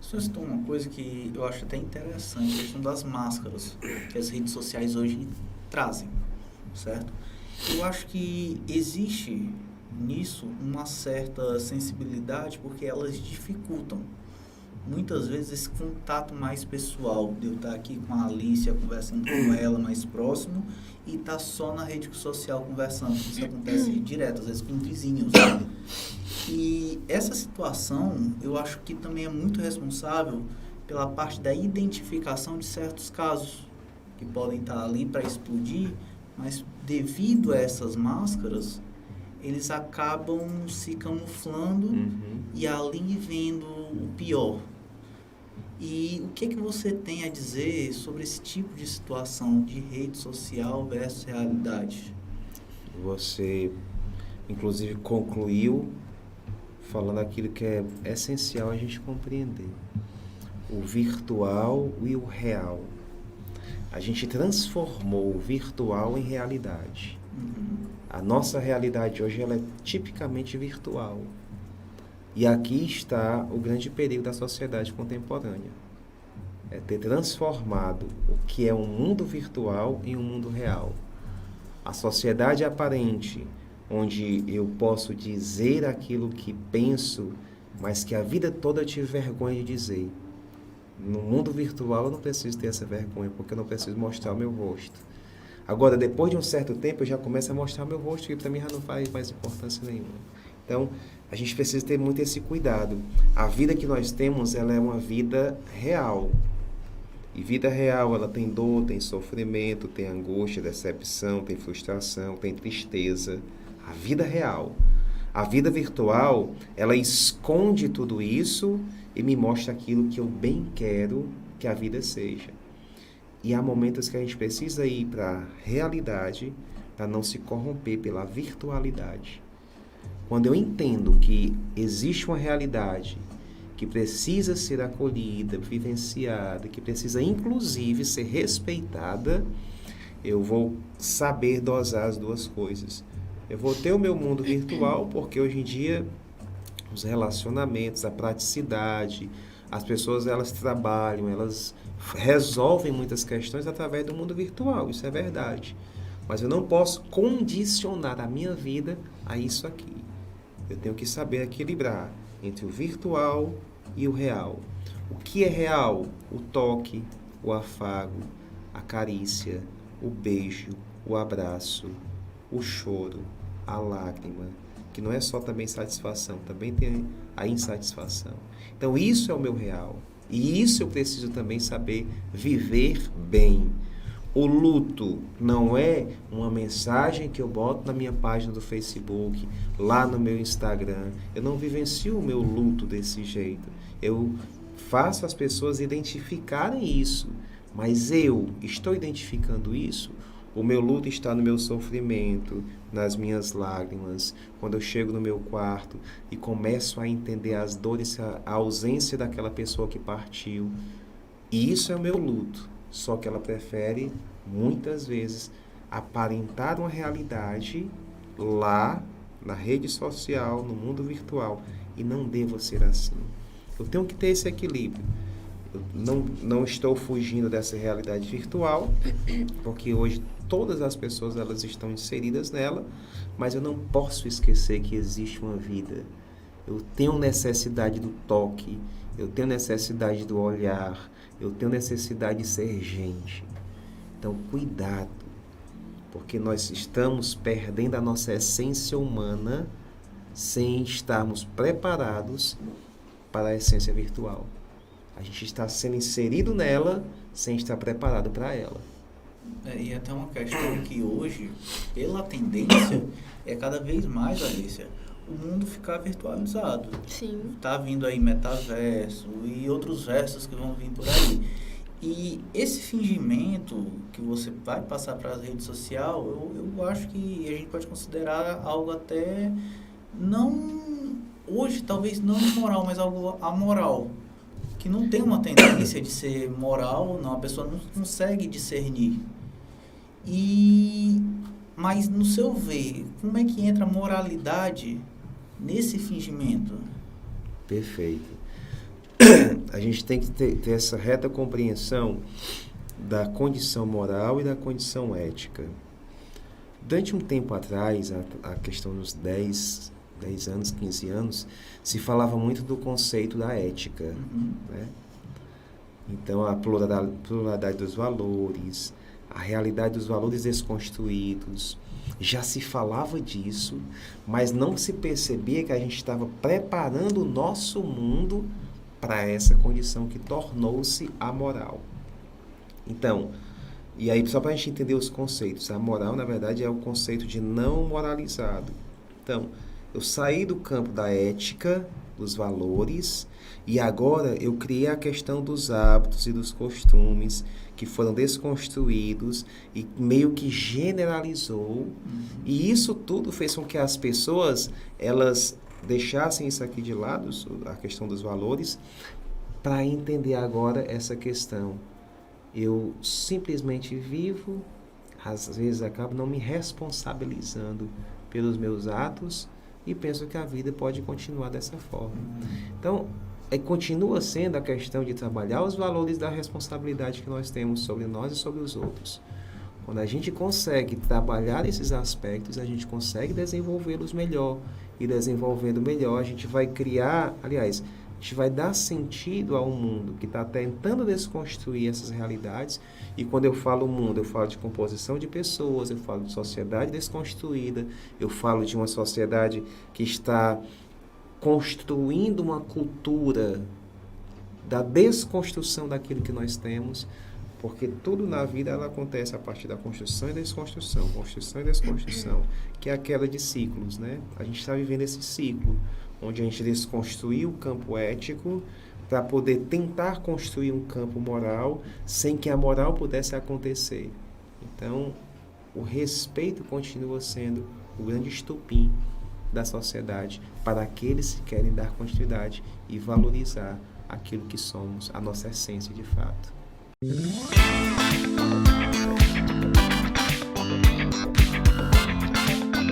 Você citou uma coisa que eu acho até interessante, a questão das máscaras que as redes sociais hoje trazem, certo? Eu acho que existe nisso uma certa sensibilidade porque elas dificultam muitas vezes esse contato mais pessoal, de eu estar aqui com a Alicia conversando com ela mais próximo e estar só na rede social conversando. Isso acontece direto, às vezes com vizinhos, né? E essa situação, eu acho que também é muito responsável pela parte da identificação de certos casos que podem estar ali para explodir, mas devido a essas máscaras, eles acabam se camuflando e ali vendo o pior. E o que você tem a dizer sobre esse tipo de situação de rede social versus realidade? Você, inclusive, concluiu falando aquilo que é essencial a gente compreender. O virtual e o real. A gente transformou o virtual em realidade. A nossa realidade hoje ela é tipicamente virtual. E aqui está o grande perigo da sociedade contemporânea. É ter transformado o que é um mundo virtual em um mundo real. A sociedade aparente, onde eu posso dizer aquilo que penso, mas que a vida toda eu tive vergonha de dizer. No mundo virtual eu não preciso ter essa vergonha, porque eu não preciso mostrar o meu rosto. Agora, depois de um certo tempo, eu já começo a mostrar o meu rosto, que para mim já não faz mais importância nenhuma. Então, a gente precisa ter muito esse cuidado. A vida que nós temos, ela é uma vida real. E vida real, ela tem dor, tem sofrimento, tem angústia, decepção, tem frustração, tem tristeza. A vida real. A vida virtual, ela esconde tudo isso e me mostra aquilo que eu bem quero que a vida seja. E há momentos que a gente precisa ir para a realidade para não se corromper pela virtualidade. Quando eu entendo que existe uma realidade que precisa ser acolhida, vivenciada, que precisa inclusive ser respeitada, eu vou saber dosar as duas coisas. Eu vou ter o meu mundo virtual, porque hoje em dia os relacionamentos, a praticidade, as pessoas elas trabalham, elas resolvem muitas questões através do mundo virtual, isso é verdade. Mas eu não posso condicionar a minha vida a isso aqui. Eu tenho que saber equilibrar entre o virtual e o real. O que é real? O toque, o afago, a carícia, o beijo, o abraço, o choro, a lágrima, que não é só também satisfação, também tem a insatisfação. Então isso é o meu real. E isso eu preciso também saber viver bem. O luto não é uma mensagem que eu boto na minha página do Facebook, lá no meu Instagram. Eu não vivencio o meu luto desse jeito. Eu faço as pessoas identificarem isso. Mas eu estou identificando isso? O meu luto está no meu sofrimento, nas minhas lágrimas. Quando eu chego no meu quarto e começo a entender as dores, a ausência daquela pessoa que partiu. E isso é o meu luto. Só que ela prefere, muitas vezes, aparentar uma realidade lá, na rede social, no mundo virtual. E não devo ser assim. Eu tenho que ter esse equilíbrio. Eu não estou fugindo dessa realidade virtual, porque hoje todas as pessoas elas estão inseridas nela, mas eu não posso esquecer que existe uma vida. Eu tenho necessidade do toque, eu tenho necessidade do olhar, eu tenho necessidade de ser gente. Então, cuidado, porque nós estamos perdendo a nossa essência humana sem estarmos preparados para a essência virtual. A gente está sendo inserido nela sem estar preparado para ela. E até uma questão que hoje, pela tendência, é cada vez mais, Alicia, o mundo ficar virtualizado. Sim. Tá vindo aí metaverso e outros versos que vão vir por aí. E esse fingimento que você vai passar para a rede social, eu acho que a gente pode considerar algo até não, hoje talvez não imoral, mas algo amoral. Que não tem uma tendência de ser moral, não, a pessoa não consegue discernir. Mas no seu ver, como é que entra a moralidade nesse fingimento? Perfeito. a gente tem que ter essa reta compreensão da condição moral e da condição ética. Durante um tempo atrás, a questão dos 10 anos, 15 anos, se falava muito do conceito da ética, né? Então, a pluralidade dos valores, a realidade dos valores desconstruídos, já se falava disso, mas não se percebia que a gente estava preparando o nosso mundo para essa condição que tornou-se amoral. Então, e aí só para a gente entender os conceitos, a moral, na verdade, é o conceito de não moralizado. Então, eu saí do campo da ética, dos valores, e agora eu criei a questão dos hábitos e dos costumes que foram desconstruídos e meio que generalizou. E isso tudo fez com que as pessoas, elas deixassem isso aqui de lado, a questão dos valores, para entender agora essa questão. Eu simplesmente vivo, às vezes acabo não me responsabilizando pelos meus atos e penso que a vida pode continuar dessa forma. Então, continua sendo a questão de trabalhar os valores da responsabilidade que nós temos sobre nós e sobre os outros. Quando a gente consegue trabalhar esses aspectos, a gente consegue desenvolvê-los melhor. E desenvolvendo melhor, a gente vai criar, aliás, a gente vai dar sentido ao mundo que está tentando desconstruir essas realidades. E quando eu falo mundo, eu falo de composição de pessoas, eu falo de sociedade desconstruída, eu falo de uma sociedade que está construindo uma cultura da desconstrução daquilo que nós temos, porque tudo na vida ela acontece a partir da construção e desconstrução, construção e desconstrução, que é aquela de ciclos, né? A gente está vivendo esse ciclo, onde a gente desconstruiu o campo ético para poder tentar construir um campo moral sem que a moral pudesse acontecer. Então, o respeito continua sendo o grande estopim da sociedade para aqueles que querem dar continuidade e valorizar aquilo que somos, a nossa essência de fato.